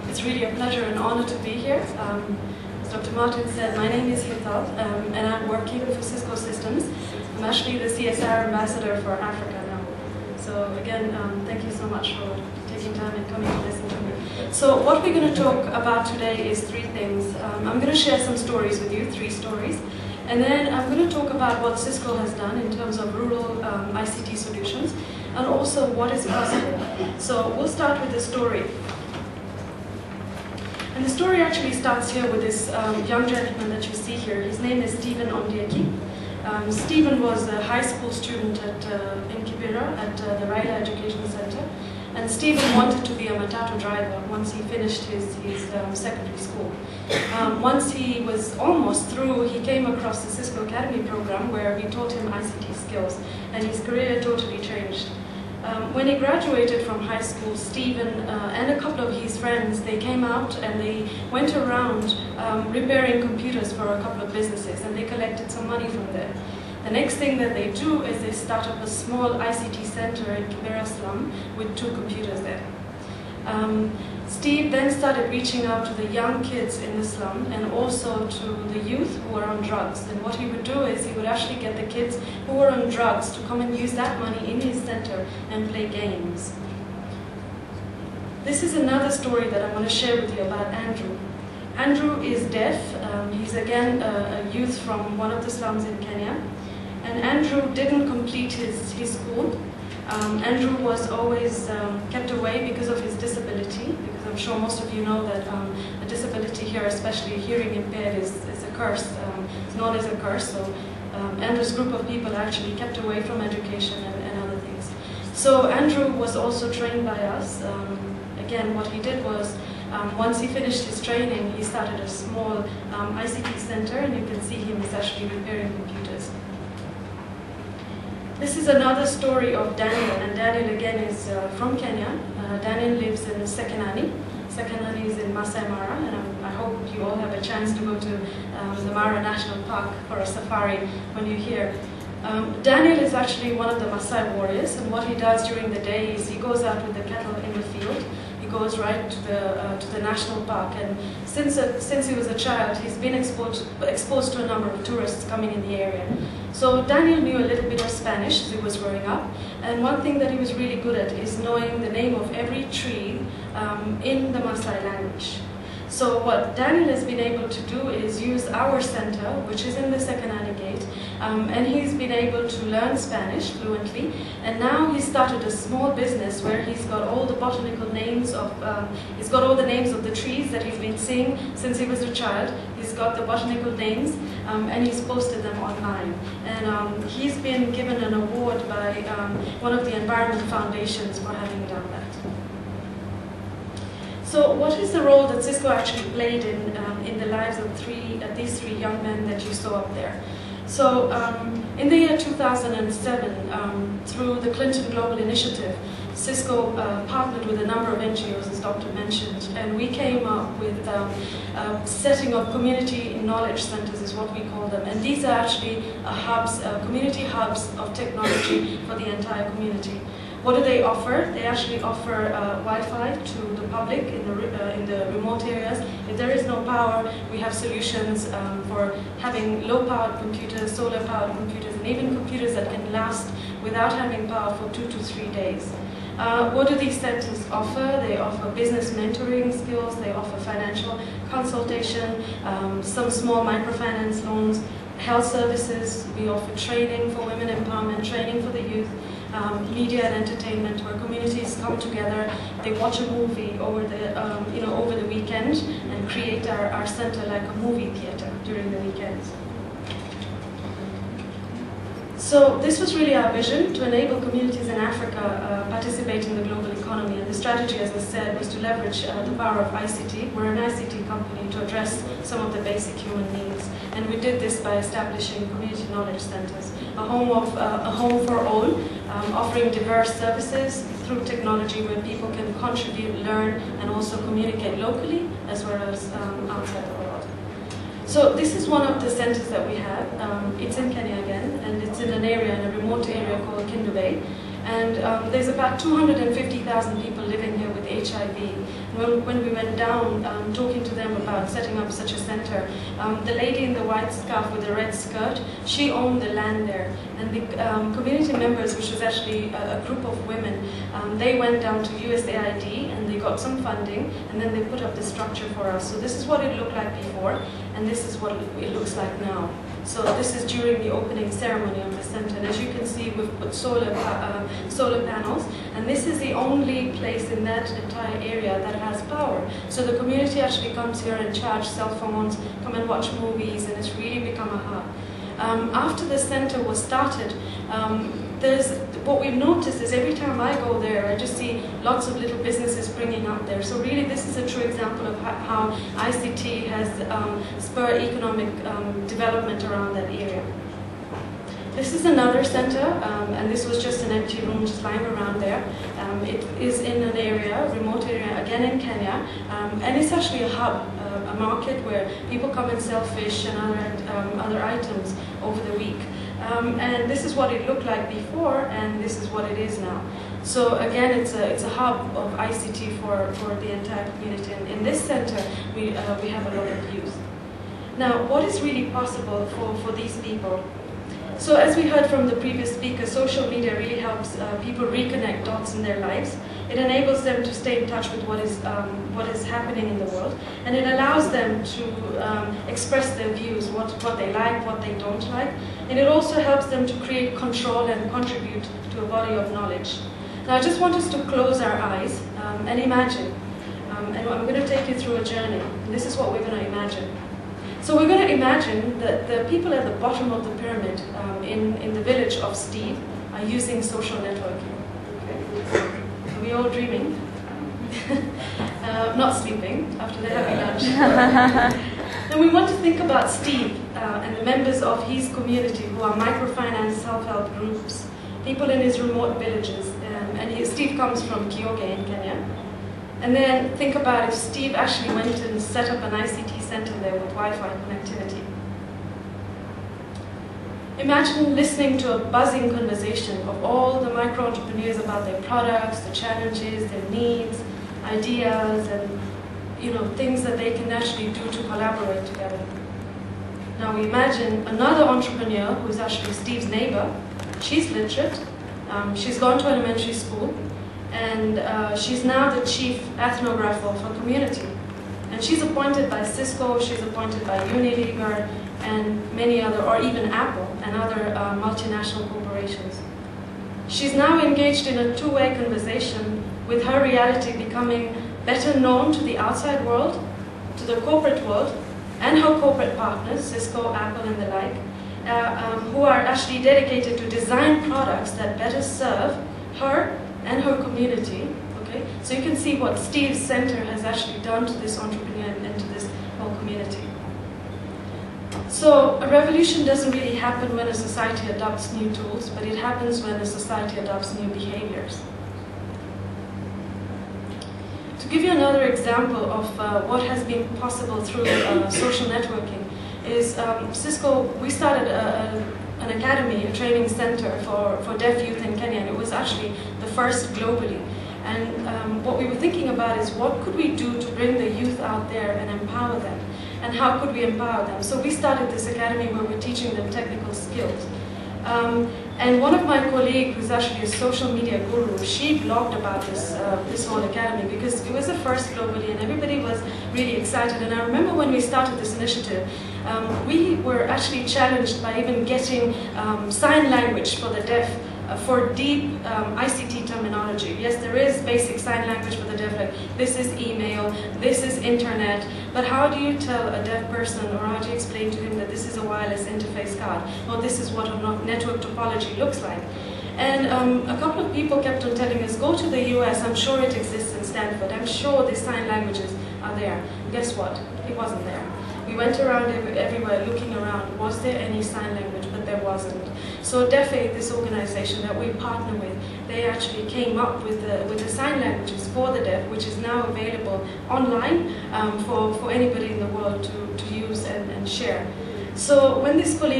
It's really a pleasure and honor to be here. As Dr. Martin said, my name is Hital, and I'm working for Cisco Systems. I'm actually the CSR ambassador for Africa now. So again, thank you so much for taking time and coming to listen to me. So what we're going to talk about today is three things. I'm going to share some stories with you, 3 stories. And then I'm going to talk about what Cisco has done in terms of rural ICT solutions, and also what is possible. So we'll start with the story. And the story actually starts here with this young gentleman that you see here. His name is Stephen Ondieki. Stephen was a high school student in Kibera at the Raila Education Center. And Stephen wanted to be a matatu driver once he finished his secondary school. Once he was almost through, he came across the Cisco Academy program where we taught him ICT skills, and his career totally changed. When he graduated from high school, Stephen and a couple of his friends, they came out and they went around repairing computers for a couple of businesses, and they collected some money from there. The next thing that they do is they start up a small ICT center in Kibera slum with 2 computers there. Steve then started reaching out to the young kids in the slum and also to the youth who were on drugs. And what he would do is he would actually get the kids who were on drugs to come and use that money in his center and play games. This is another story that I want to share with you about Andrew. Andrew is deaf. He's again a youth from one of the slums in Kenya. And Andrew didn't complete his school. Andrew was always kept away because of his disability, because I'm sure most of you know that a disability here, especially hearing impaired, is a curse. It's known as a curse. So Andrew's group of people actually kept away from education and other things. So Andrew was also trained by us. Again, what he did was, once he finished his training, he started a small ICT center, and you can see him is actually repairing computers. This is another story of Daniel, and Daniel again is from Kenya. Daniel lives in Sekenani. Sekenani is in Masai Mara, and I hope you all have a chance to go to the Mara National Park for a safari when you're here. Daniel is actually one of the Maasai warriors, and what he does during the day is he goes out with the cattle in the field. He goes right to the national park, and since he was a child, he's been exposed to a number of tourists coming in the area. So Daniel knew a little bit of Spanish as he was growing up, and one thing that he was really good at is knowing the name of every tree in the Maasai language. So what Daniel has been able to do is use our center, which is in the Sekenani Gate, and he's been able to learn Spanish fluently, and now he's started a small business where he's got all the botanical names of, he's got all the names of the trees that he's been seeing since he was a child. He's got the botanical names, and he's posted them online. And he's been given an award by one of the environment foundations for having done that. So what is the role that Cisco actually played in the lives of these 3 young men that you saw up there? So in the year 2007, through the Clinton Global Initiative, Cisco partnered with a number of NGOs, as Dr. mentioned, and we came up with setting of community knowledge centers, is what we call them. And these are actually hubs, community hubs of technology for the entire community. What do they offer? They actually offer Wi-Fi to the public in the remote areas. If there is no power, we have solutions for having low-powered computers, solar-powered computers, and even computers that can last without having power for 2 to 3 days. What do these centers offer? They offer business mentoring skills, they offer financial consultation, some small microfinance loans, health services. We offer training for women empowerment, training for the youth, media and entertainment, where communities come together, they watch a movie over the weekend and create our center like a movie theater during the weekends. So this was really our vision, to enable communities in Africa participate in the global economy. And the strategy, as I said, was to leverage the power of ICT. We're an ICT company to address some of the basic human needs. And we did this by establishing community knowledge centers, a home for all, offering diverse services through technology where people can contribute, learn, and also communicate locally as well as outside the world. So this is one of the centers that we have. It's in Kenya again, and it's in an area, in a remote area called Kindu Bay. And there's about 250,000 people living here with HIV. When we went down talking to them about setting up such a center, the lady in the white scarf with the red skirt, she owned the land there. And the community members, which was actually a group of women, they went down to USAID and they got some funding, and then they put up the structure for us. So this is what it looked like before, and this is what it looks like now. So this is during the opening ceremony of the center. And as you can see, we've put solar panels, and this is the only place in that entire area that has power. So the community actually comes here and charge cell phones, come and watch movies, and it's really become a hub. After the center was started, what we've noticed is every time I go there, I just see lots of little businesses springing up there. So really this is a true example of how ICT has spurred economic development around that area. This is another center, and this was just an empty room just lying around there. It is in an area, a remote area, again in Kenya, and it's actually a hub, a market where people come and sell fish and other items over the week. And this is what it looked like before, and this is what it is now. So again, it's a hub of ICT for the entire community. And in this center, we have a lot of youth. Now, what is really possible for these people? So as we heard from the previous speaker, social media really helps people reconnect dots in their lives. It enables them to stay in touch with what is happening in the world, and it allows them to express their views, what they like, what they don't like, and it also helps them to create control and contribute to a body of knowledge. Now I just want us to close our eyes and imagine, and I'm going to take you through a journey, and this is what we're going to imagine. So we're going to imagine that the people at the bottom of the pyramid in the village of Steve are using social networking. Okay? Are we all dreaming? Not sleeping after they're having lunch. And we want to think about Steve and the members of his community who are microfinance self-help groups, people in his remote villages. Steve comes from Kyoge in Kenya. And then think about if Steve actually went and set up an ICT center there with Wi-Fi connectivity. Imagine listening to a buzzing conversation of all the micro-entrepreneurs about their products, the challenges, their needs, ideas, and things that they can actually do to collaborate together. Now we imagine another entrepreneur who's actually Steve's neighbor. She's literate, she's gone to elementary school, and she's now the chief ethnographer for community. And she's appointed by Cisco, she's appointed by Unilever, and many other, or even Apple and other multinational corporations. She's now engaged in a two-way conversation with her reality becoming better known to the outside world, to the corporate world, and her corporate partners, Cisco, Apple, and the like, who are actually dedicated to design products that better serve her and her community. Okay? So you can see what Steve's center has actually done to this entrepreneur and to this whole community. So a revolution doesn't really happen when a society adopts new tools, but it happens when a society adopts new behaviors. To give you another example of what has been possible through social networking is Cisco, we started an academy, a training center for deaf youth in Kenya, and it was actually the first globally. And what we were thinking about is what could we do to bring the youth out there and empower them? And how could we empower them? So we started this academy where we're teaching them technical skills. And one of my colleagues, who's actually a social media guru, she blogged about this whole academy because it was the first globally and everybody was really excited. And I remember when we started this initiative, we were actually challenged by even getting sign language for the deaf for deep ICT terminology. Yes, there is basic sign language for the deaf, like this is email, this is internet, but how do you tell a deaf person, or how do you explain to him that this is a wireless interface card, or this is what a network topology looks like? And a couple of people kept on telling us, go to the US, I'm sure it exists in Stanford, I'm sure the sign languages are there. Guess what? It wasn't there. We went around everywhere looking around, was there any sign language, but there wasn't. So DEFE, this organization that we partner with, they actually came up with the sign languages for the deaf, which is now available online for anybody in the world to use and share. So when this colleague